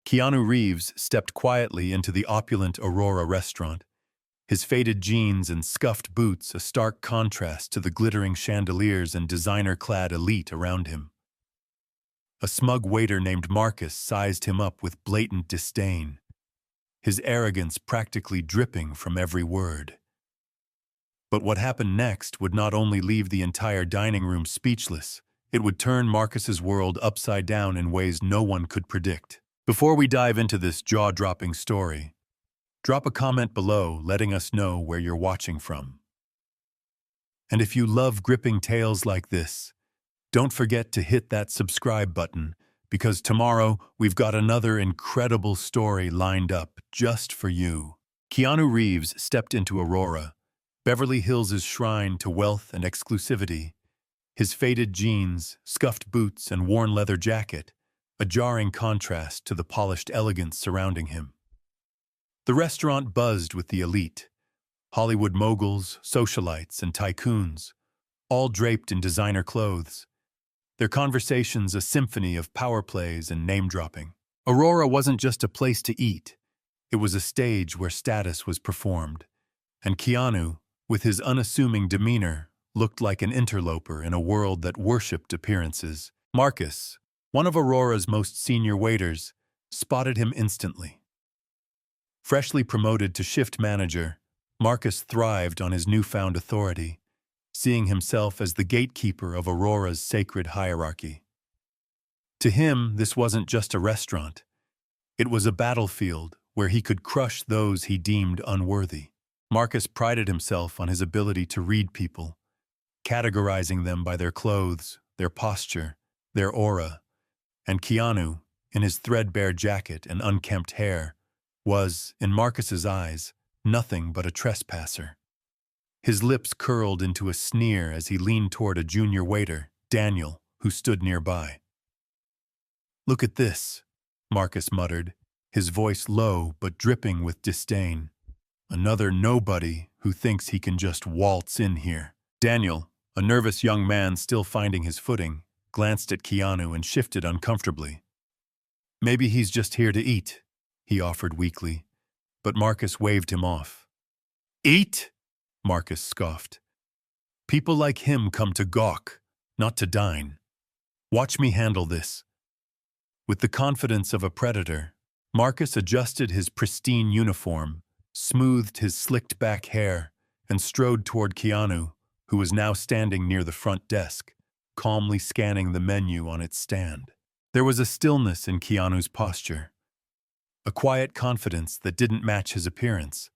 Keanu Reeves stepped quietly into the opulent Aurora restaurant, his faded jeans and scuffed boots a stark contrast to the glittering chandeliers and designer-clad elite around him. A smug waiter named Marcus sized him up with blatant disdain, his arrogance practically dripping from every word. But what happened next would not only leave the entire dining room speechless, it would turn Marcus's world upside down in ways no one could predict. Before we dive into this jaw-dropping story, drop a comment below letting us know where you're watching from. And if you love gripping tales like this, don't forget to hit that subscribe button, because tomorrow we've got another incredible story lined up just for you. Keanu Reeves stepped into Aurora, Beverly Hills' shrine to wealth and exclusivity. His faded jeans, scuffed boots, and worn leather jacket, a jarring contrast to the polished elegance surrounding him. The restaurant buzzed with the elite, Hollywood moguls, socialites, and tycoons, all draped in designer clothes. Their conversations a symphony of power plays and name-dropping. Aurora wasn't just a place to eat. It was a stage where status was performed. And Keanu, with his unassuming demeanor, looked like an interloper in a world that worshipped appearances. Marcus, one of Aurora's most senior waiters, spotted him instantly. Freshly promoted to shift manager, Marcus thrived on his newfound authority, seeing himself as the gatekeeper of Aurora's sacred hierarchy. To him, this wasn't just a restaurant. It was a battlefield where he could crush those he deemed unworthy. Marcus prided himself on his ability to read people, categorizing them by their clothes, their posture, their aura, and Keanu, in his threadbare jacket and unkempt hair, was, in Marcus's eyes, nothing but a trespasser. His lips curled into a sneer as he leaned toward a junior waiter, Daniel, who stood nearby. "Look at this," Marcus muttered, his voice low but dripping with disdain. "Another nobody who thinks he can just waltz in here." Daniel, a nervous young man still finding his footing, glanced at Keanu and shifted uncomfortably. "Maybe he's just here to eat," he offered weakly, but Marcus waved him off. "Eat?" Marcus scoffed. "People like him come to gawk, not to dine. Watch me handle this." With the confidence of a predator, Marcus adjusted his pristine uniform, smoothed his slicked-back hair, and strode toward Keanu, who was now standing near the front desk, calmly scanning the menu on its stand. There was a stillness in Keanu's posture, a quiet confidence that didn't match his appearance.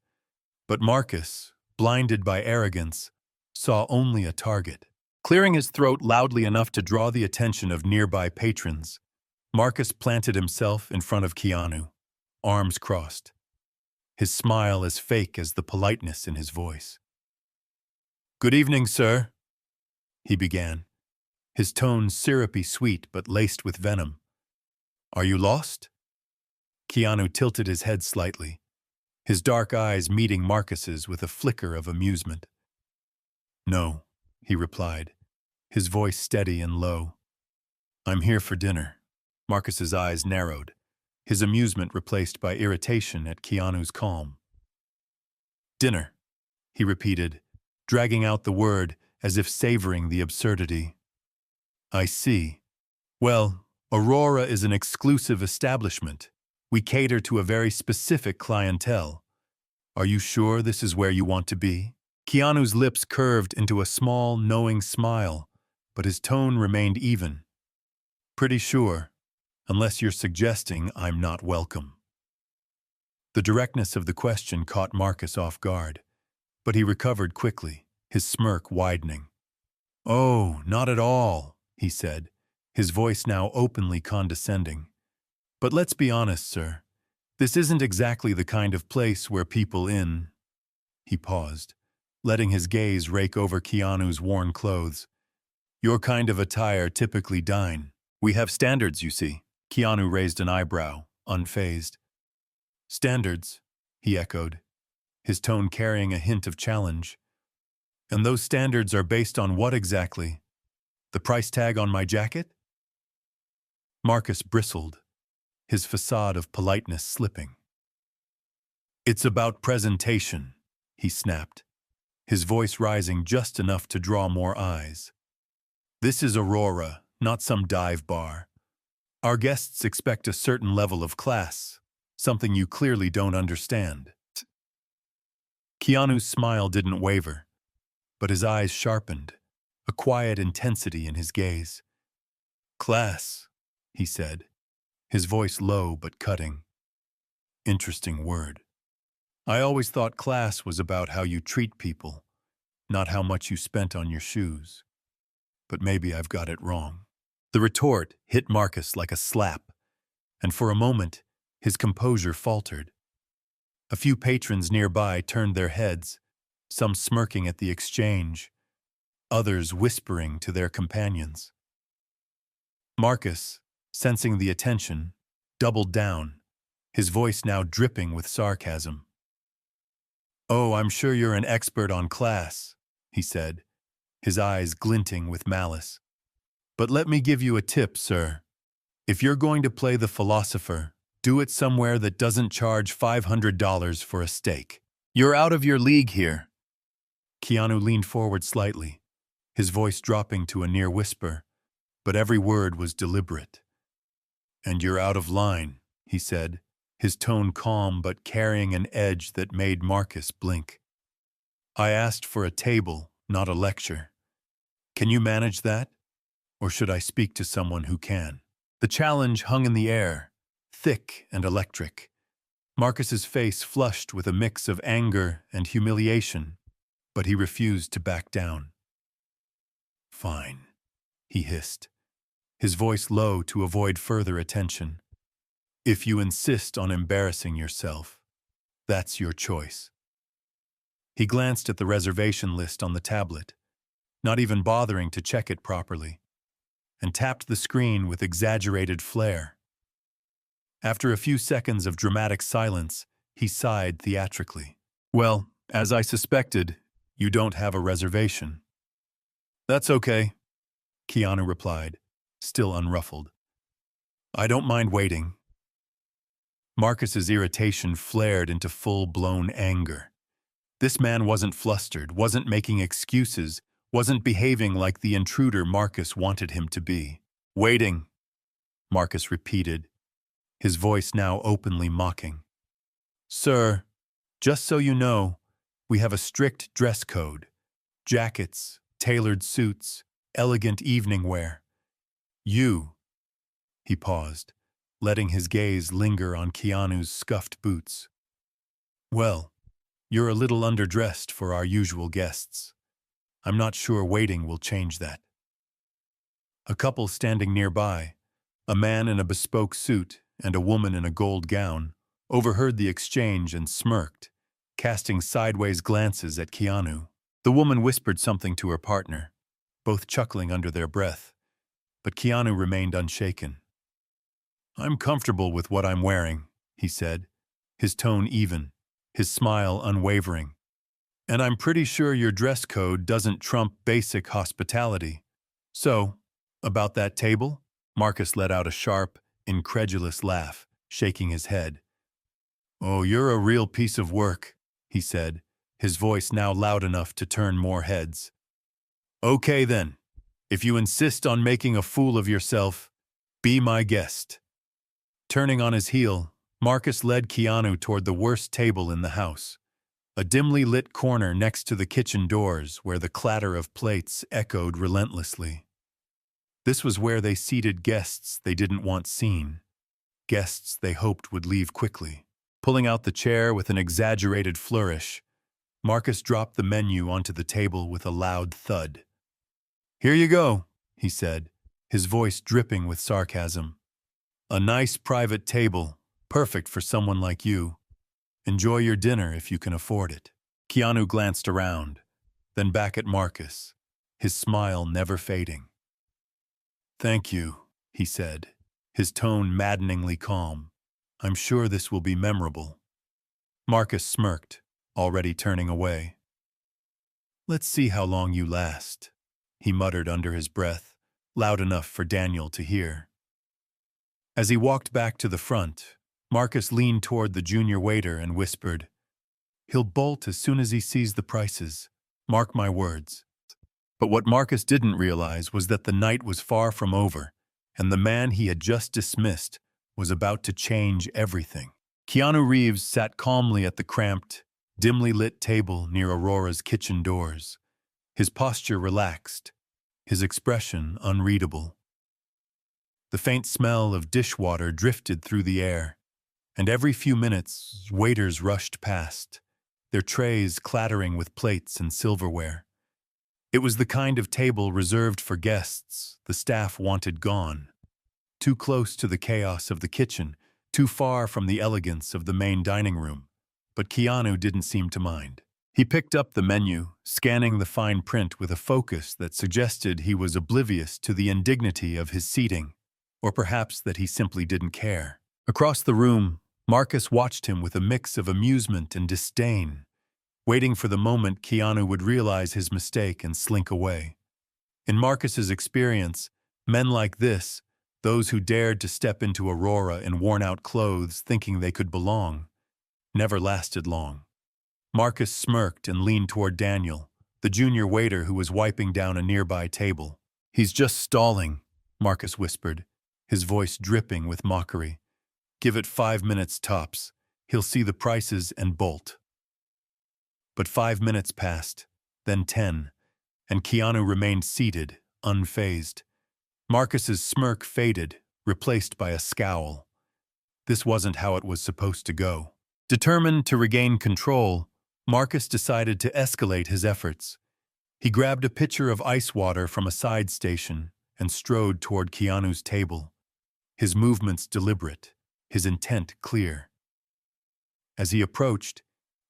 But Marcus, blinded by arrogance, saw only a target. Clearing his throat loudly enough to draw the attention of nearby patrons, Marcus planted himself in front of Keanu, arms crossed, his smile as fake as the politeness in his voice. "Good evening, sir," he began, his tone syrupy sweet but laced with venom. "Are you lost?" Keanu tilted his head slightly, his dark eyes meeting Marcus's with a flicker of amusement. "No," he replied, his voice steady and low. "I'm here for dinner." Marcus's eyes narrowed, his amusement replaced by irritation at Keanu's calm. "Dinner," he repeated, dragging out the word as if savoring the absurdity. "I see. Well, Aurora is an exclusive establishment. We cater to a very specific clientele. Are you sure this is where you want to be?" Keanu's lips curved into a small, knowing smile, but his tone remained even. "Pretty sure, unless you're suggesting I'm not welcome." The directness of the question caught Marcus off guard, but he recovered quickly, his smirk widening. "Oh, not at all," he said, his voice now openly condescending. "But let's be honest, sir. This isn't exactly the kind of place where people in—" He paused, letting his gaze rake over Keanu's worn clothes. "Your kind of attire typically dine. We have standards, you see." Keanu raised an eyebrow, unfazed. "Standards," he echoed, his tone carrying a hint of challenge. "And those standards are based on what exactly? The price tag on my jacket?" Marcus bristled, his facade of politeness slipping. "It's about presentation," he snapped, his voice rising just enough to draw more eyes. "This is Aurora, not some dive bar. Our guests expect a certain level of class, something you clearly don't understand." Keanu's smile didn't waver, but his eyes sharpened, a quiet intensity in his gaze. "Class," he said, his voice low but cutting. "Interesting word. I always thought class was about how you treat people, not how much you spent on your shoes. But maybe I've got it wrong." The retort hit Marcus like a slap, and for a moment, his composure faltered. A few patrons nearby turned their heads, some smirking at the exchange, others whispering to their companions. Marcus, sensing the attention, doubled down, his voice now dripping with sarcasm. "Oh, I'm sure you're an expert on class," he said, his eyes glinting with malice. "But let me give you a tip, sir. If you're going to play the philosopher, do it somewhere that doesn't charge $500 for a steak. You're out of your league here." Keanu leaned forward slightly, his voice dropping to a near whisper, but every word was deliberate. "And you're out of line," he said, his tone calm but carrying an edge that made Marcus blink. "I asked for a table, not a lecture. Can you manage that? Or should I speak to someone who can?" The challenge hung in the air, thick and electric. Marcus's face flushed with a mix of anger and humiliation, but he refused to back down. "Fine," he hissed, his voice low to avoid further attention. "If you insist on embarrassing yourself, that's your choice." He glanced at the reservation list on the tablet, not even bothering to check it properly, and tapped the screen with exaggerated flair. After a few seconds of dramatic silence, he sighed theatrically. "Well, as I suspected, you don't have a reservation." "That's okay," Keanu replied, still unruffled. "I don't mind waiting." Marcus's irritation flared into full-blown anger. This man wasn't flustered, wasn't making excuses, wasn't behaving like the intruder Marcus wanted him to be. "Waiting," Marcus repeated, his voice now openly mocking. "Sir, just so you know, we have a strict dress code. Jackets, tailored suits, elegant evening wear. You," he paused, letting his gaze linger on Keanu's scuffed boots. "Well, you're a little underdressed for our usual guests. I'm not sure waiting will change that." A couple standing nearby, a man in a bespoke suit and a woman in a gold gown, overheard the exchange and smirked, casting sideways glances at Keanu. The woman whispered something to her partner, both chuckling under their breath, but Keanu remained unshaken. "I'm comfortable with what I'm wearing," he said, his tone even, his smile unwavering. "And I'm pretty sure your dress code doesn't trump basic hospitality. So, about that table?" Marcus let out a sharp, incredulous laugh, shaking his head. "Oh, you're a real piece of work," he said, his voice now loud enough to turn more heads. "Okay then, if you insist on making a fool of yourself, be my guest." Turning on his heel, Marcus led Keanu toward the worst table in the house, a dimly lit corner next to the kitchen doors where the clatter of plates echoed relentlessly. This was where they seated guests they didn't want seen, guests they hoped would leave quickly. Pulling out the chair with an exaggerated flourish, Marcus dropped the menu onto the table with a loud thud. "Here you go," he said, his voice dripping with sarcasm. "A nice private table, perfect for someone like you. Enjoy your dinner if you can afford it." Keanu glanced around, then back at Marcus, his smile never fading. "Thank you," he said, his tone maddeningly calm. "I'm sure this will be memorable." Marcus smirked, already turning away. "Let's see how long you last," he muttered under his breath, loud enough for Daniel to hear. As he walked back to the front, Marcus leaned toward the junior waiter and whispered, "He'll bolt as soon as he sees the prices. Mark my words." But what Marcus didn't realize was that the night was far from over, and the man he had just dismissed was about to change everything. Keanu Reeves sat calmly at the cramped, dimly lit table near Aurora's kitchen doors, his posture relaxed, his expression unreadable. The faint smell of dishwater drifted through the air, and every few minutes waiters rushed past, their trays clattering with plates and silverware. It was the kind of table reserved for guests the staff wanted gone. Too close to the chaos of the kitchen, too far from the elegance of the main dining room. But Keanu didn't seem to mind. He picked up the menu, scanning the fine print with a focus that suggested he was oblivious to the indignity of his seating, or perhaps that he simply didn't care. Across the room, Marcus watched him with a mix of amusement and disdain, waiting for the moment Keanu would realize his mistake and slink away. In Marcus's experience, men like this, those who dared to step into Aurora in worn-out clothes thinking they could belong, never lasted long. Marcus smirked and leaned toward Daniel, the junior waiter who was wiping down a nearby table. "He's just stalling," Marcus whispered, his voice dripping with mockery. "Give it 5 minutes tops. He'll see the prices and bolt." But 5 minutes passed, then 10, and Keanu remained seated, unfazed. Marcus's smirk faded, replaced by a scowl. This wasn't how it was supposed to go. Determined to regain control, Marcus decided to escalate his efforts. He grabbed a pitcher of ice water from a side station and strode toward Keanu's table, his movements deliberate, his intent clear. As he approached,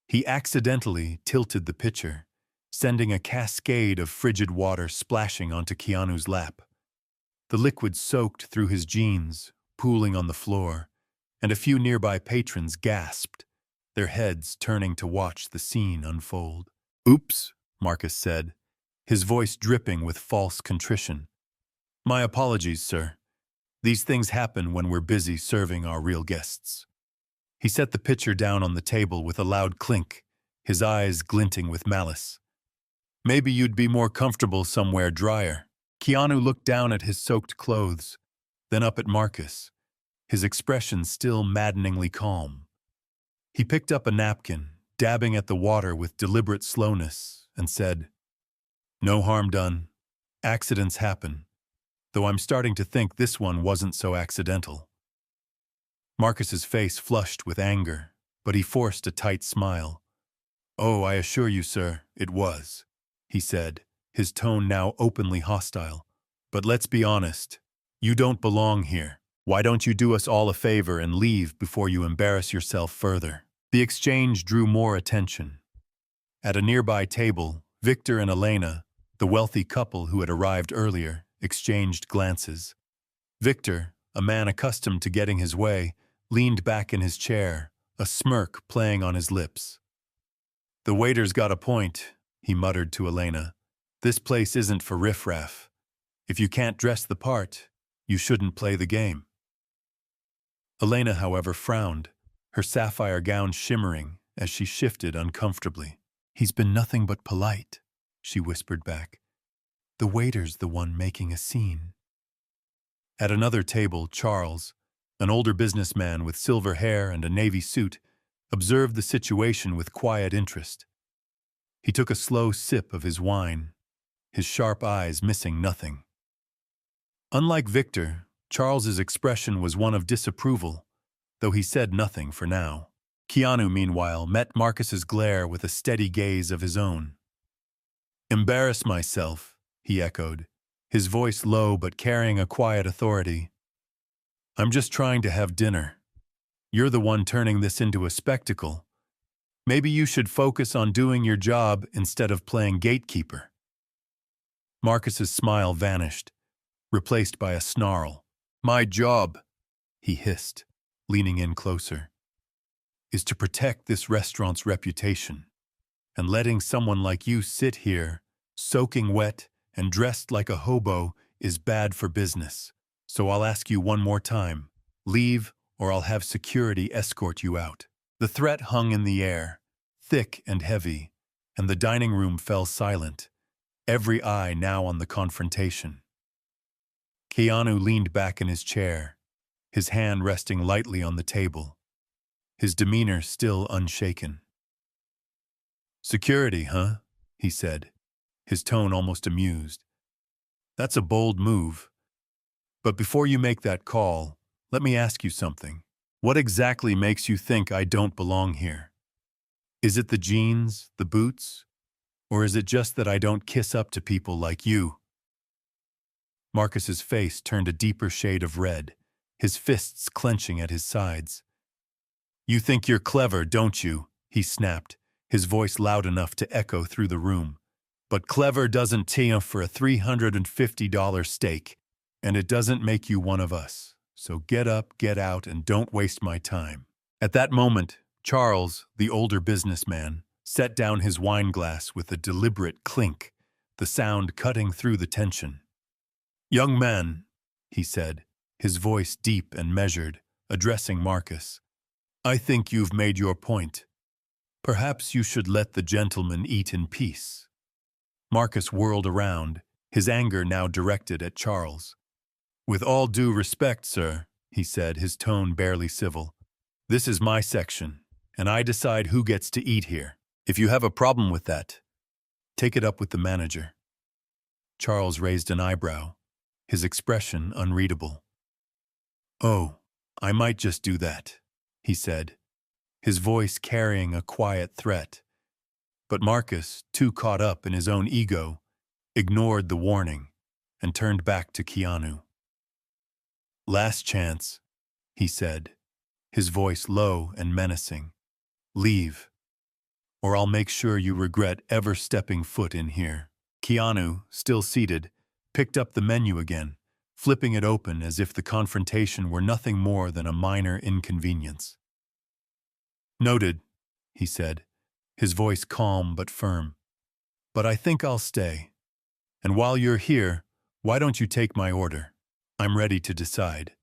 he accidentally tilted the pitcher, sending a cascade of frigid water splashing onto Keanu's lap. The liquid soaked through his jeans, pooling on the floor, and a few nearby patrons gasped, their heads turning to watch the scene unfold. "Oops," Marcus said, his voice dripping with false contrition. "My apologies, sir. These things happen when we're busy serving our real guests." He set the pitcher down on the table with a loud clink, his eyes glinting with malice. "Maybe you'd be more comfortable somewhere drier." Keanu looked down at his soaked clothes, then up at Marcus, his expression still maddeningly calm. He picked up a napkin, dabbing at the water with deliberate slowness, and said, "No harm done. Accidents happen, though I'm starting to think this one wasn't so accidental." Marcus's face flushed with anger, but he forced a tight smile. "Oh, I assure you, sir, it was," he said, his tone now openly hostile. "But let's be honest, you don't belong here. Why don't you do us all a favor and leave before you embarrass yourself further?" The exchange drew more attention. At a nearby table, Victor and Elena, the wealthy couple who had arrived earlier, exchanged glances. Victor, a man accustomed to getting his way, leaned back in his chair, a smirk playing on his lips. "The waiter's got a point," he muttered to Elena. "This place isn't for riffraff. If you can't dress the part, you shouldn't play the game." Elena, however, frowned, her sapphire gown shimmering as she shifted uncomfortably. "He's been nothing but polite," she whispered back. "The waiter's the one making a scene." At another table, Charles, an older businessman with silver hair and a navy suit, observed the situation with quiet interest. He took a slow sip of his wine, his sharp eyes missing nothing. Unlike Victor, Charles's expression was one of disapproval, though he said nothing for now. Keanu, meanwhile, met Marcus's glare with a steady gaze of his own. "Embarrass myself," he echoed, his voice low but carrying a quiet authority. "I'm just trying to have dinner. You're the one turning this into a spectacle. Maybe you should focus on doing your job instead of playing gatekeeper." Marcus's smile vanished, replaced by a snarl. "My job," he hissed, leaning in closer, "is to protect this restaurant's reputation. And letting someone like you sit here, soaking wet and dressed like a hobo, is bad for business. So I'll ask you one more time. Leave, or I'll have security escort you out. The threat hung in the air, thick and heavy, and the dining room fell silent, every eye now on the confrontation. Keanu leaned back in his chair, his hand resting lightly on the table, his demeanor still unshaken. "Security, huh?" he said, his tone almost amused. "That's a bold move. But before you make that call, let me ask you something. What exactly makes you think I don't belong here? Is it the jeans, the boots, or is it just that I don't kiss up to people like you?" Marcus's face turned a deeper shade of red, his fists clenching at his sides. "You think you're clever, don't you?" he snapped, his voice loud enough to echo through the room. "But clever doesn't pay for a $350 steak, and it doesn't make you one of us. So get up, get out, and don't waste my time." At that moment, Charles, the older businessman, set down his wine glass with a deliberate clink, the sound cutting through the tension. "Young man," he said, his voice deep and measured, addressing Marcus, "I think you've made your point. Perhaps you should let the gentleman eat in peace." Marcus whirled around, his anger now directed at Charles. "With all due respect, sir," he said, his tone barely civil, "this is my section, and I decide who gets to eat here. If you have a problem with that, take it up with the manager." Charles raised an eyebrow, his expression unreadable. "Oh, I might just do that," he said, his voice carrying a quiet threat. But Marcus, too caught up in his own ego, ignored the warning and turned back to Keanu. "Last chance," he said, his voice low and menacing. "Leave, or I'll make sure you regret ever stepping foot in here." Keanu, still seated, picked up the menu again, flipping it open as if the confrontation were nothing more than a minor inconvenience. "Noted," he said, his voice calm but firm. "But I think I'll stay. And while you're here, why don't you take my order? I'm ready to decide."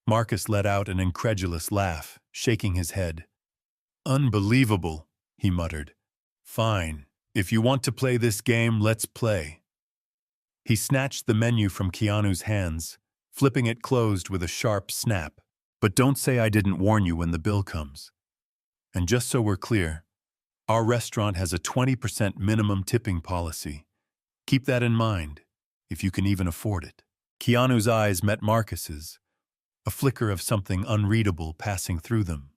Marcus let out an incredulous laugh, shaking his head. "Unbelievable," he muttered. "Fine. If you want to play this game, let's play." He snatched the menu from Keanu's hands, flipping it closed with a sharp snap. "But don't say I didn't warn you when the bill comes. And just so we're clear, our restaurant has a 20% minimum tipping policy. Keep that in mind, if you can even afford it." Keanu's eyes met Marcus's, a flicker of something unreadable passing through them.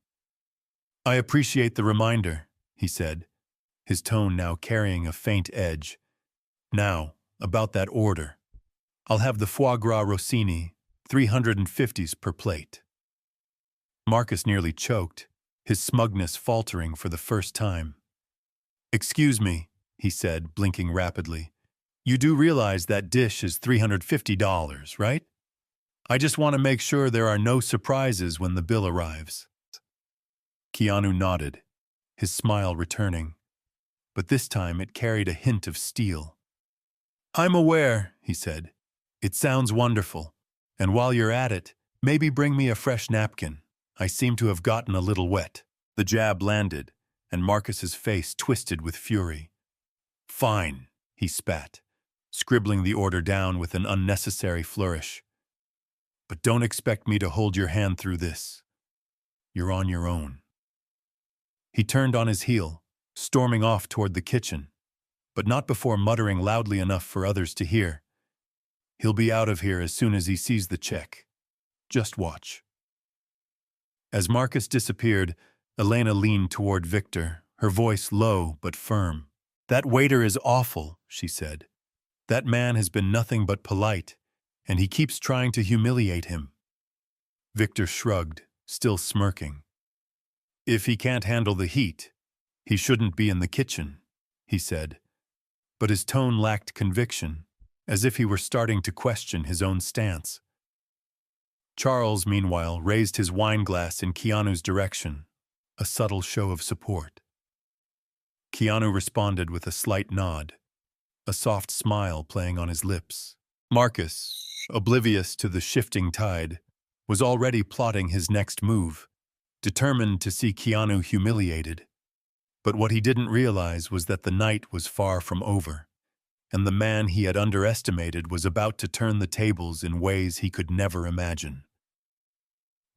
"I appreciate the reminder," he said, his tone now carrying a faint edge. "Now, about that order. I'll have the foie gras Rossini, 350s per plate." Marcus nearly choked, his smugness faltering for the first time. "Excuse me," he said, blinking rapidly. "You do realize that dish is $350, right? I just want to make sure there are no surprises when the bill arrives." Keanu nodded, his smile returning, but this time it carried a hint of steel. "I'm aware," he said. "It sounds wonderful. And while you're at it, maybe bring me a fresh napkin. I seem to have gotten a little wet." The jab landed, and Marcus's face twisted with fury. "Fine," he spat, scribbling the order down with an unnecessary flourish. "But don't expect me to hold your hand through this. You're on your own." He turned on his heel, storming off toward the kitchen, but not before muttering loudly enough for others to hear. "He'll be out of here as soon as he sees the check. Just watch." As Marcus disappeared, Elena leaned toward Victor, her voice low but firm. "That waiter is awful," she said. "That man has been nothing but polite, and he keeps trying to humiliate him." Victor shrugged, still smirking. "If he can't handle the heat, he shouldn't be in the kitchen," he said. But his tone lacked conviction, as if he were starting to question his own stance. Charles, meanwhile, raised his wine glass in Keanu's direction, a subtle show of support. Keanu responded with a slight nod, a soft smile playing on his lips. Marcus, oblivious to the shifting tide, was already plotting his next move, determined to see Keanu humiliated. But what he didn't realize was that the night was far from over, and the man he had underestimated was about to turn the tables in ways he could never imagine.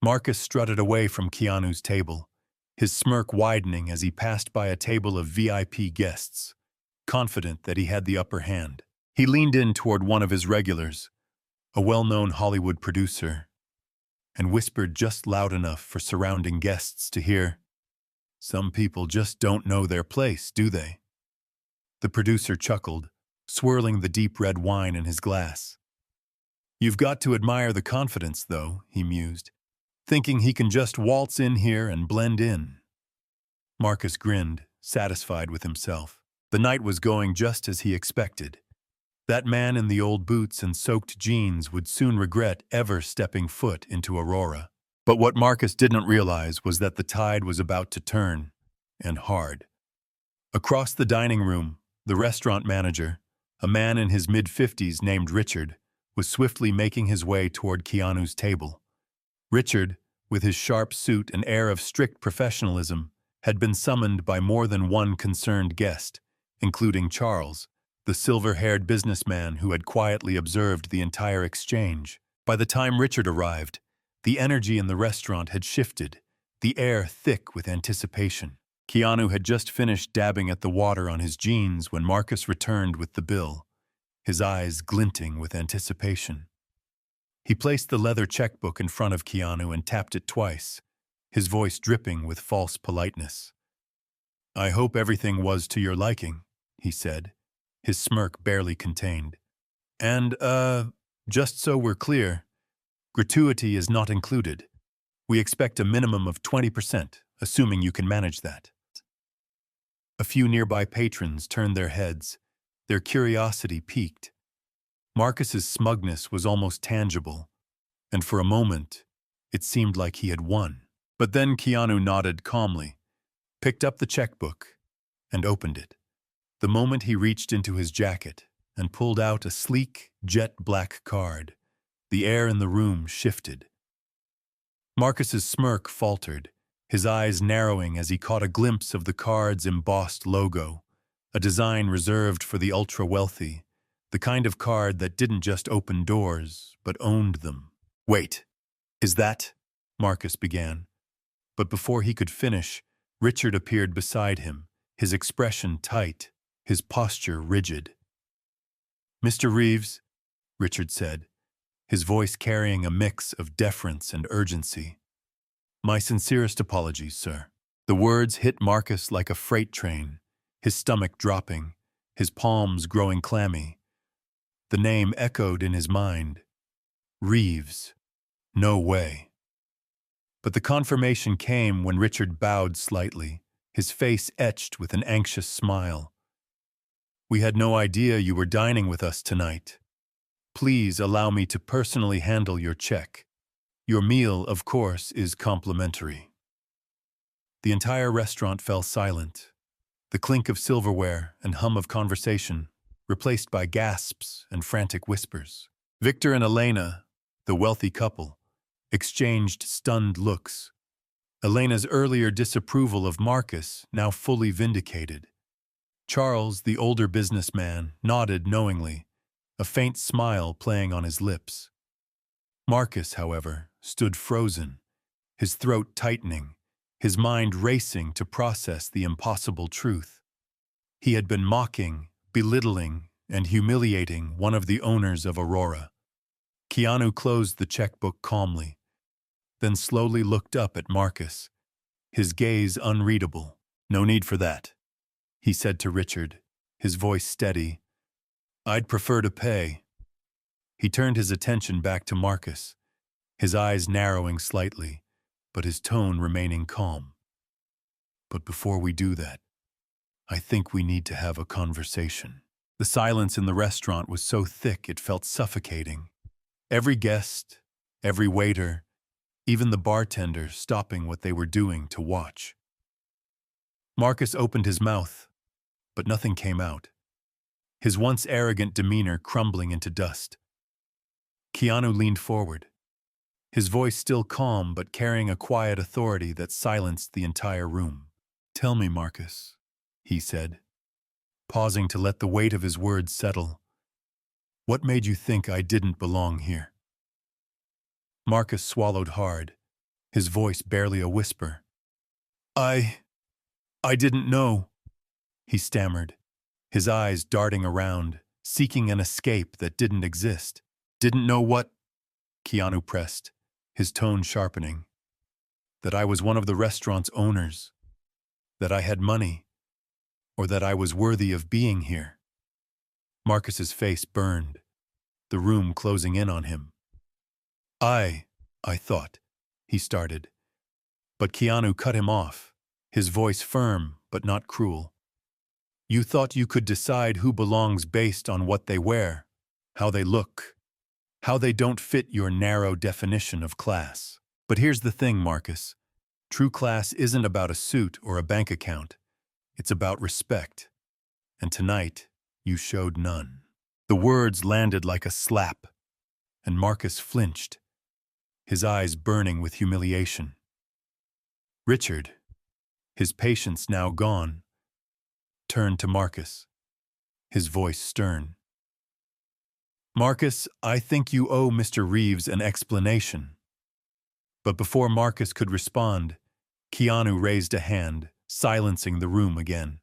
Marcus strutted away from Keanu's table, his smirk widening as he passed by a table of VIP guests, confident that he had the upper hand. He leaned in toward one of his regulars, a well-known Hollywood producer, and whispered just loud enough for surrounding guests to hear. "Some people just don't know their place, do they?" The producer chuckled, swirling the deep red wine in his glass. "You've got to admire the confidence, though," he mused, thinking he can just waltz in here and blend in. Marcus grinned, satisfied with himself. The night was going just as he expected. That man in the old boots and soaked jeans would soon regret ever stepping foot into Aurora. But what Marcus didn't realize was that the tide was about to turn, and hard. Across the dining room, the restaurant manager, a man in his mid-50s named Richard, was swiftly making his way toward Keanu's table. Richard, with his sharp suit and air of strict professionalism, had been summoned by more than one concerned guest, including Charles, the silver-haired businessman who had quietly observed the entire exchange. By the time Richard arrived, the energy in the restaurant had shifted, the air thick with anticipation. Keanu had just finished dabbing at the water on his jeans when Marcus returned with the bill, his eyes glinting with anticipation. He placed the leather checkbook in front of Keanu and tapped it twice, his voice dripping with false politeness. "I hope everything was to your liking," he said, his smirk barely contained. "And, just so we're clear, gratuity is not included. We expect a minimum of 20%, assuming you can manage that." A few nearby patrons turned their heads, their curiosity piqued. Marcus's smugness was almost tangible, and for a moment, it seemed like he had won. But then Keanu nodded calmly, picked up the checkbook, and opened it. The moment he reached into his jacket and pulled out a sleek, jet-black card, the air in the room shifted. Marcus's smirk faltered, his eyes narrowing as he caught a glimpse of the card's embossed logo, a design reserved for the ultra-wealthy, the kind of card that didn't just open doors, but owned them. "Wait, is that?" Marcus began. But before he could finish, Richard appeared beside him, his expression tight, his posture rigid. "Mr. Reeves," Richard said, his voice carrying a mix of deference and urgency. "My sincerest apologies, sir." The words hit Marcus like a freight train, his stomach dropping, his palms growing clammy. The name echoed in his mind. Reeves. No way. But the confirmation came when Richard bowed slightly, his face etched with an anxious smile. "We had no idea you were dining with us tonight. Please allow me to personally handle your check. Your meal, of course, is complimentary." The entire restaurant fell silent, the clink of silverware and hum of conversation replaced by gasps and frantic whispers. Victor and Elena, the wealthy couple, exchanged stunned looks, Elena's earlier disapproval of Marcus now fully vindicated. Charles, the older businessman, nodded knowingly, a faint smile playing on his lips. Marcus, however, stood frozen, his throat tightening, his mind racing to process the impossible truth. He had been mocking, belittling, and humiliating one of the owners of Aurora. Keanu closed the checkbook calmly, then slowly looked up at Marcus, his gaze unreadable. "No need for that," he said to Richard, his voice steady. "I'd prefer to pay." He turned his attention back to Marcus, his eyes narrowing slightly, but his tone remaining calm. "But before we do that, I think we need to have a conversation." The silence in the restaurant was so thick it felt suffocating. Every guest, every waiter, even the bartender stopping what they were doing to watch. Marcus opened his mouth, but nothing came out, his once arrogant demeanor crumbling into dust. Keanu leaned forward, his voice still calm but carrying a quiet authority that silenced the entire room. "Tell me, Marcus," he said, pausing to let the weight of his words settle. "What made you think I didn't belong here?" Marcus swallowed hard, his voice barely a whisper. I didn't know," he stammered, his eyes darting around, seeking an escape that didn't exist. "Didn't know what?" Keanu pressed, his tone sharpening. "That I was one of the restaurant's owners, that I had money, or that I was worthy of being here." Marcus's face burned, the room closing in on him. I thought," he started. But Keanu cut him off, his voice firm but not cruel. "You thought you could decide who belongs based on what they wear, how they look, how they don't fit your narrow definition of class. But here's the thing, Marcus. True class isn't about a suit or a bank account. It's about respect. And tonight, you showed none." The words landed like a slap, and Marcus flinched, his eyes burning with humiliation. Richard, his patience now gone, turned to Marcus, his voice stern. "Marcus, I think you owe Mr. Reeves an explanation." But before Marcus could respond, Keanu raised a hand, silencing the room again.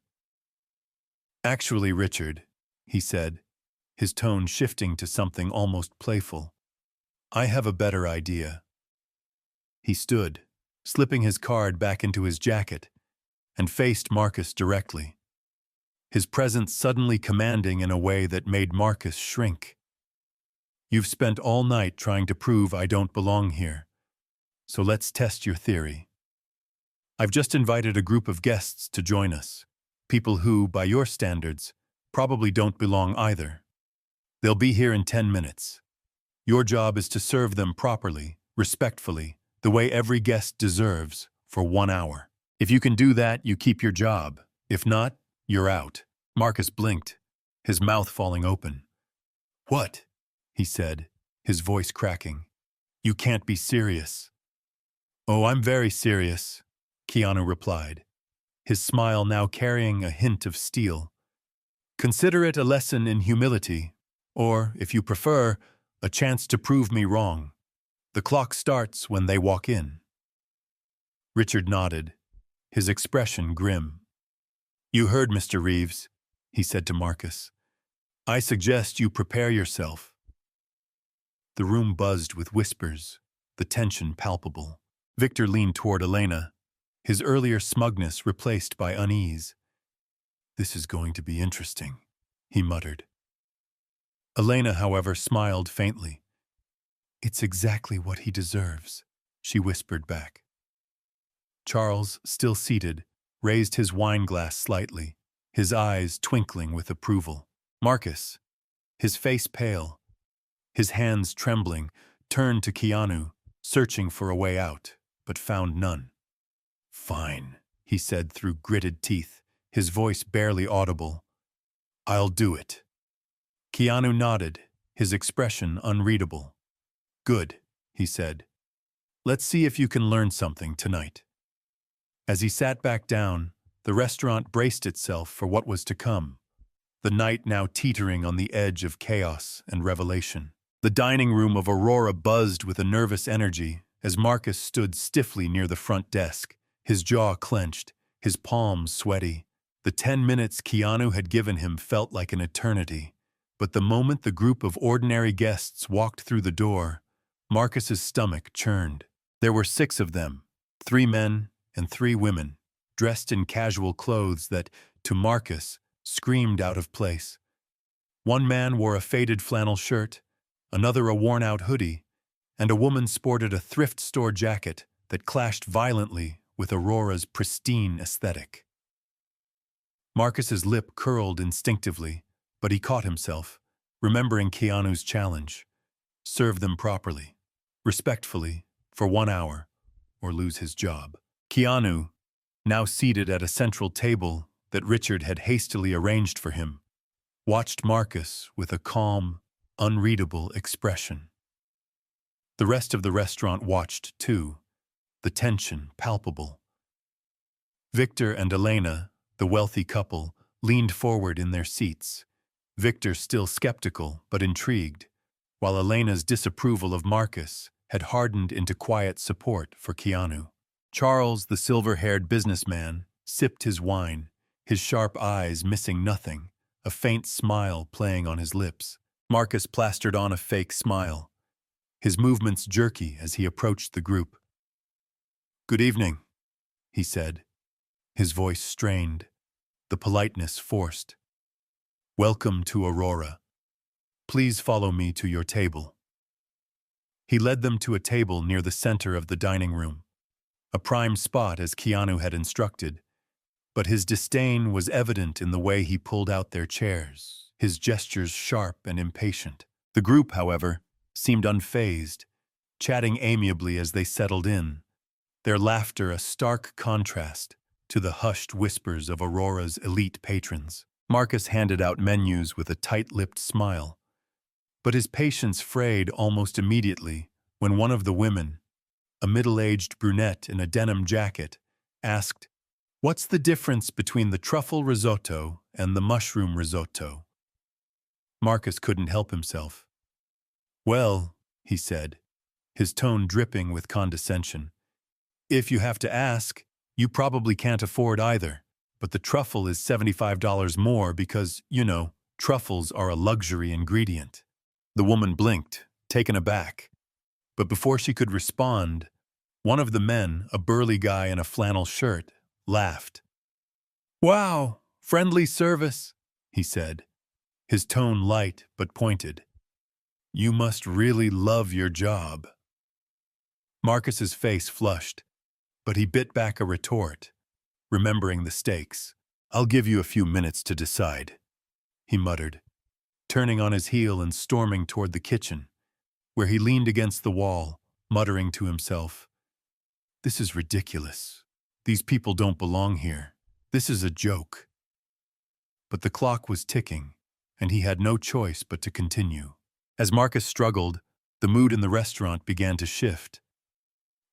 "Actually, Richard," he said, his tone shifting to something almost playful, "I have a better idea." He stood, slipping his card back into his jacket, and faced Marcus directly, his presence suddenly commanding in a way that made Marcus shrink. "You've spent all night trying to prove I don't belong here, so let's test your theory. I've just invited a group of guests to join us, people who, by your standards, probably don't belong either. They'll be here in 10 minutes. Your job is to serve them properly, respectfully, the way every guest deserves, for 1 hour. If you can do that, you keep your job. If not, you're out." Marcus blinked, his mouth falling open. "What?" he said, his voice cracking. "You can't be serious." "Oh, I'm very serious," Keanu replied, his smile now carrying a hint of steel. "Consider it a lesson in humility, or, if you prefer, a chance to prove me wrong. The clock starts when they walk in." Richard nodded, his expression grim. "You heard, Mr. Reeves," he said to Marcus. "I suggest you prepare yourself." The room buzzed with whispers, the tension palpable. Victor leaned toward Elena, his earlier smugness replaced by unease. "This is going to be interesting," he muttered. Elena, however, smiled faintly. "It's exactly what he deserves," she whispered back. Charles, still seated, raised his wineglass slightly, his eyes twinkling with approval. Marcus, his face pale, his hands trembling, turned to Keanu, searching for a way out, but found none. "Fine," he said through gritted teeth, his voice barely audible. "I'll do it." Keanu nodded, his expression unreadable. "Good," he said. "Let's see if you can learn something tonight." As he sat back down, the restaurant braced itself for what was to come, the night now teetering on the edge of chaos and revelation. The dining room of Aurora buzzed with a nervous energy as Marcus stood stiffly near the front desk, his jaw clenched, his palms sweaty. The 10 minutes Keanu had given him felt like an eternity, but the moment the group of ordinary guests walked through the door, Marcus's stomach churned. There were 6 of them, 3 men and 3 women, dressed in casual clothes that, to Marcus, screamed out of place. One man wore a faded flannel shirt, another a worn-out hoodie, and a woman sported a thrift store jacket that clashed violently with Aurora's pristine aesthetic. Marcus's lip curled instinctively, but he caught himself, remembering Keanu's challenge. Serve them properly, respectfully, for 1 hour, or lose his job. Keanu, now seated at a central table that Richard had hastily arranged for him, watched Marcus with a calm, unreadable expression. The rest of the restaurant watched too, the tension palpable. Victor and Elena, the wealthy couple, leaned forward in their seats. Victor still skeptical but intrigued, while Elena's disapproval of Marcus had hardened into quiet support for Keanu. Charles, the silver-haired businessman, sipped his wine, his sharp eyes missing nothing, a faint smile playing on his lips. Marcus plastered on a fake smile, his movements jerky as he approached the group. "Good evening," he said, his voice strained, the politeness forced. "Welcome to Aurora. Please follow me to your table." He led them to a table near the center of the dining room, a prime spot as Keanu had instructed, but his disdain was evident in the way he pulled out their chairs, his gestures sharp and impatient. The group, however, seemed unfazed, chatting amiably as they settled in, their laughter a stark contrast to the hushed whispers of Aurora's elite patrons. Marcus handed out menus with a tight-lipped smile, but his patience frayed almost immediately when one of the women, a middle-aged brunette in a denim jacket, asked, "What's the difference between the truffle risotto and the mushroom risotto?" Marcus couldn't help himself. "Well," he said, his tone dripping with condescension, "if you have to ask, you probably can't afford either, but the truffle is $75 more because, truffles are a luxury ingredient." The woman blinked, taken aback, but before she could respond, one of the men, a burly guy in a flannel shirt, laughed. "Wow, friendly service," he said, his tone light but pointed. "You must really love your job." Marcus's face flushed, but he bit back a retort, remembering the stakes. "I'll give you a few minutes to decide," he muttered, turning on his heel and storming toward the kitchen, where he leaned against the wall, muttering to himself, "This is ridiculous. These people don't belong here. This is a joke." But the clock was ticking, and he had no choice but to continue. As Marcus struggled, the mood in the restaurant began to shift.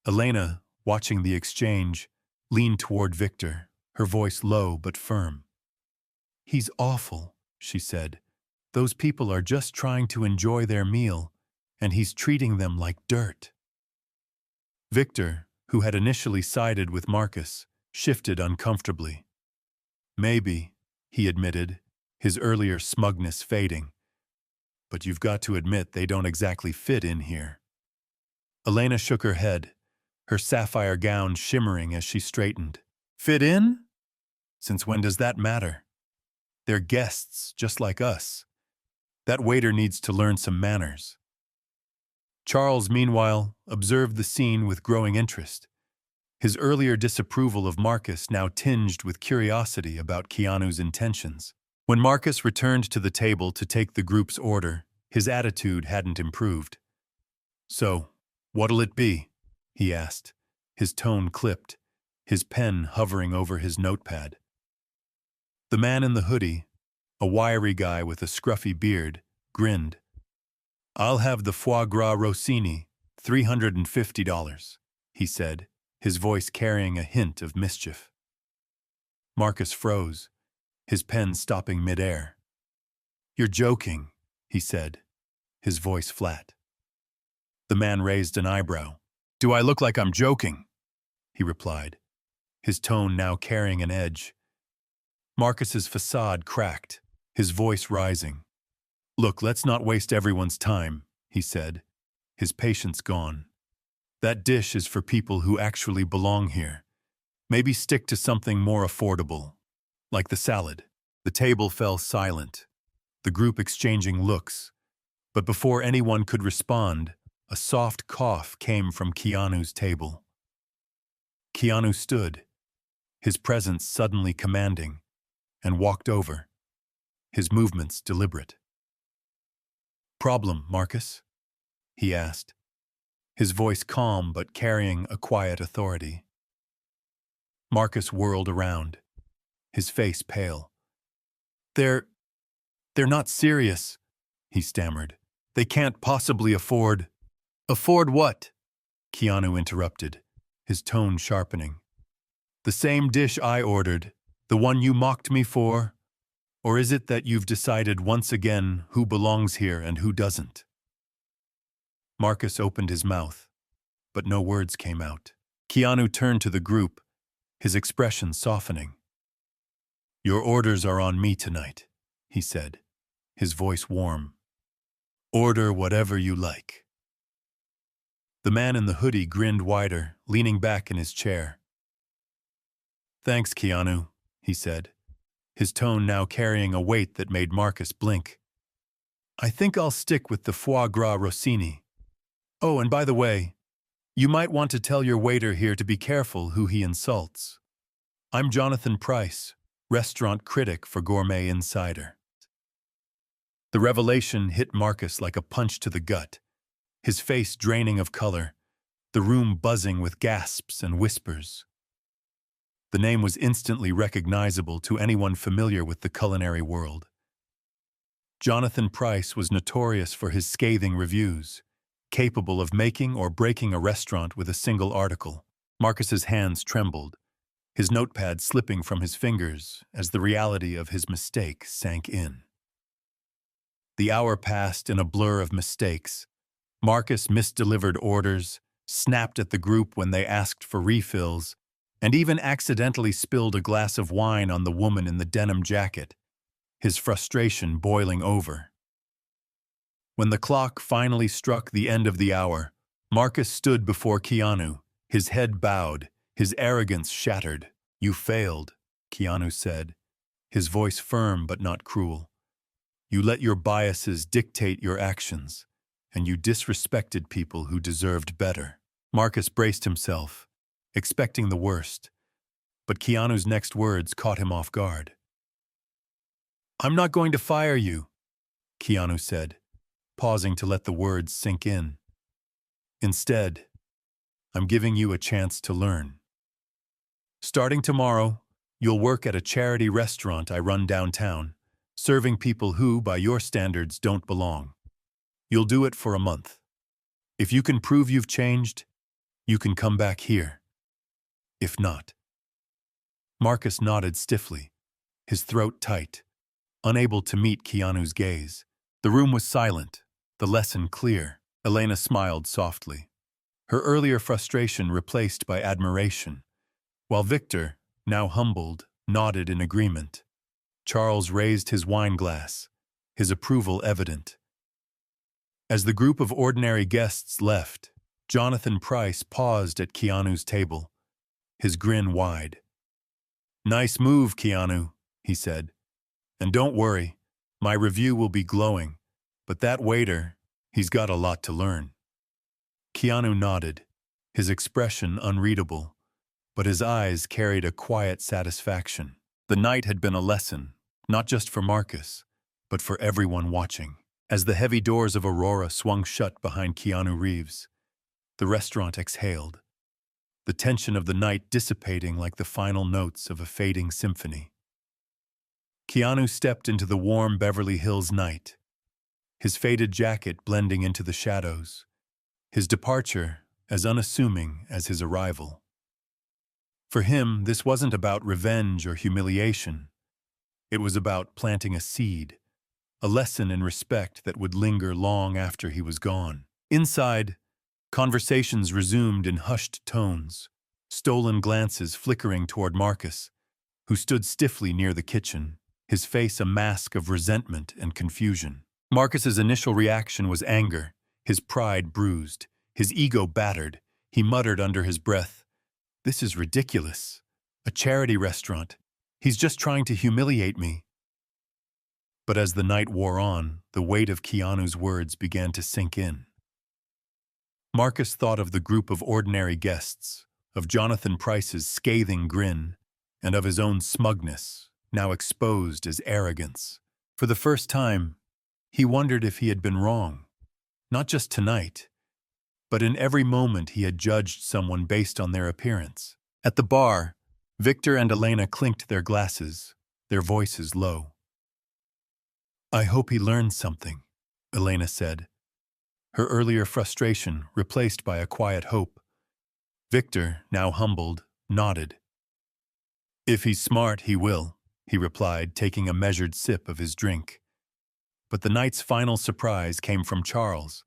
Elena, watching the exchange, leaned toward Victor, her voice low but firm. "He's awful," she said. "Those people are just trying to enjoy their meal, and he's treating them like dirt." Victor, who had initially sided with Marcus, shifted uncomfortably. "Maybe," he admitted, his earlier smugness fading. "But you've got to admit they don't exactly fit in here." Elena shook her head, her sapphire gown shimmering as she straightened. "Fit in? Since when does that matter? They're guests, just like us. That waiter needs to learn some manners." Charles, meanwhile, observed the scene with growing interest, his earlier disapproval of Marcus now tinged with curiosity about Keanu's intentions. When Marcus returned to the table to take the group's order, his attitude hadn't improved. "So, what'll it be?" he asked, his tone clipped, his pen hovering over his notepad. The man in the hoodie, a wiry guy with a scruffy beard, grinned. "I'll have the foie gras Rossini, $350, he said, his voice carrying a hint of mischief. Marcus froze, his pen stopping midair. "You're joking," he said, his voice flat. The man raised an eyebrow. "Do I look like I'm joking?" he replied, his tone now carrying an edge. Marcus's facade cracked, his voice rising. "Look, let's not waste everyone's time," he said, his patience gone. "That dish is for people who actually belong here. Maybe stick to something more affordable, like the salad." The table fell silent, the group exchanging looks, but before anyone could respond, a soft cough came from Keanu's table. Keanu stood, his presence suddenly commanding, and walked over, his movements deliberate. "Problem, Marcus?" he asked, his voice calm but carrying a quiet authority. Marcus whirled around, his face pale. They're not serious," he stammered. "They can't possibly afford—" Afford what? Keanu interrupted, his tone sharpening. The same dish I ordered, the one you mocked me for? Or is it that you've decided once again who belongs here and who doesn't? Marcus opened his mouth, but no words came out. Keanu turned to the group, his expression softening. Your orders are on me tonight, he said, his voice warm. Order whatever you like. The man in the hoodie grinned wider, leaning back in his chair. Thanks, Keanu, he said, his tone now carrying a weight that made Marcus blink. I think I'll stick with the foie gras rossini. Oh, and by the way, you might want to tell your waiter here to be careful who he insults. I'm Jonathan Price, restaurant critic for Gourmet Insider. The revelation hit Marcus like a punch to the gut, his face draining of color, the room buzzing with gasps and whispers. The name was instantly recognizable to anyone familiar with the culinary world. Jonathan Price was notorious for his scathing reviews, capable of making or breaking a restaurant with a single article. Marcus's hands trembled, his notepad slipping from his fingers as the reality of his mistake sank in. The hour passed in a blur of mistakes. Marcus misdelivered orders, snapped at the group when they asked for refills, and even accidentally spilled a glass of wine on the woman in the denim jacket, his frustration boiling over. When the clock finally struck the end of the hour, Marcus stood before Keanu, his head bowed, his arrogance shattered. You failed, Keanu said, his voice firm but not cruel. You let your biases dictate your actions, and you disrespected people who deserved better. Marcus braced himself, expecting the worst, but Keanu's next words caught him off guard. I'm not going to fire you, Keanu said, pausing to let the words sink in. Instead, I'm giving you a chance to learn. Starting tomorrow, you'll work at a charity restaurant I run downtown, serving people who, by your standards, don't belong. You'll do it for a month. If you can prove you've changed, you can come back here. If not. Marcus nodded stiffly, his throat tight, unable to meet Keanu's gaze. The room was silent, the lesson clear. Elena smiled softly, her earlier frustration replaced by admiration, while Victor, now humbled, nodded in agreement. Charles raised his wine glass, his approval evident. As the group of ordinary guests left, Jonathan Price paused at Keanu's table, his grin wide. Nice move, Keanu, he said. And don't worry, my review will be glowing, but that waiter, he's got a lot to learn. Keanu nodded, his expression unreadable, but his eyes carried a quiet satisfaction. The night had been a lesson, not just for Marcus, but for everyone watching. As the heavy doors of Aurora swung shut behind KeanuReeves, the restaurant exhaled, the tension of the night dissipating like the final notes of a fading symphony. Keanu stepped into the warm Beverly Hills night, his faded jacket blending into the shadows, his departure as unassuming as his arrival. For him, this wasn't about revenge or humiliation. It was about planting a seed, a lesson in respect that would linger long after he was gone. Inside, conversations resumed in hushed tones, stolen glances flickering toward Marcus, who stood stiffly near the kitchen, his face a mask of resentment and confusion. Marcus's initial reaction was anger, his pride bruised, his ego battered. He muttered under his breath, "This is ridiculous. A charity restaurant. He's just trying to humiliate me." But as the night wore on, the weight of Keanu's words began to sink in. Marcus thought of the group of ordinary guests, of Jonathan Price's scathing grin, and of his own smugness, now exposed as arrogance. For the first time, he wondered if he had been wrong, not just tonight, but in every moment he had judged someone based on their appearance. At the bar, Victor and Elena clinked their glasses, their voices low. "I hope he learns something," Elena said, her earlier frustration replaced by a quiet hope. Victor, now humbled, nodded. "If he's smart, he will," he replied, taking a measured sip of his drink. But the night's final surprise came from Charles,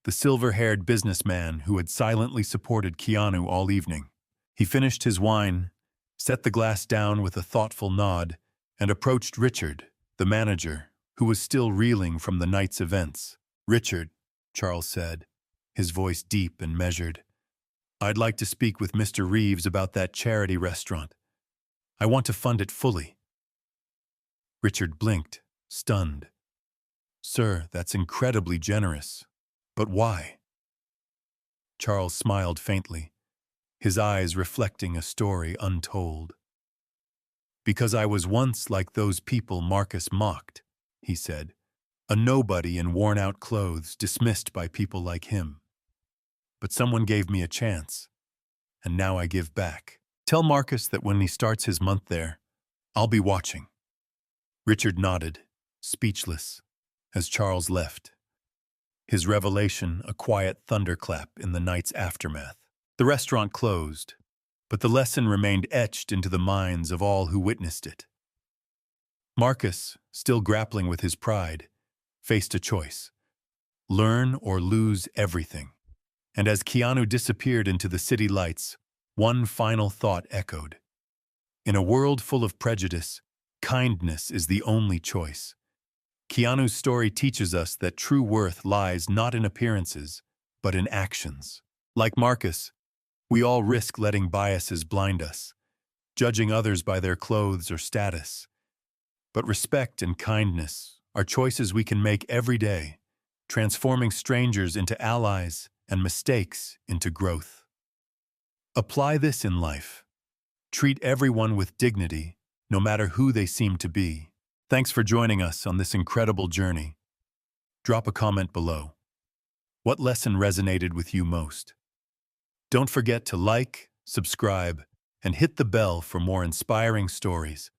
the silver-haired businessman who had silently supported Keanu all evening. He finished his wine, set the glass down with a thoughtful nod, and approached Richard, the manager, who was still reeling from the night's events. "Richard," Charles said, his voice deep and measured, "I'd like to speak with Mr. Reeves about that charity restaurant. I want to fund it fully." Richard blinked, stunned. "Sir, that's incredibly generous. But why?" Charles smiled faintly, his eyes reflecting a story untold. "Because I was once like those people Marcus mocked," he said, "a nobody in worn-out clothes dismissed by people like him. But someone gave me a chance, and now I give back. Tell Marcus that when he starts his month there, I'll be watching." Richard nodded, speechless, as Charles left, his revelation a quiet thunderclap in the night's aftermath. The restaurant closed, but the lesson remained etched into the minds of all who witnessed it. Marcus, still grappling with his pride, faced a choice: learn or lose everything. And as Keanu disappeared into the city lights, one final thought echoed. In a world full of prejudice, kindness is the only choice. Keanu's story teaches us that true worth lies not in appearances, but in actions. Like Marcus, we all risk letting biases blind us, judging others by their clothes or status. But respect and kindness are choices we can make every day, transforming strangers into allies and mistakes into growth. Apply this in life. Treat everyone with dignity, no matter who they seem to be. Thanks for joining us on this incredible journey. Drop a comment below. What lesson resonated with you most? Don't forget to like, subscribe, and hit the bell for more inspiring stories.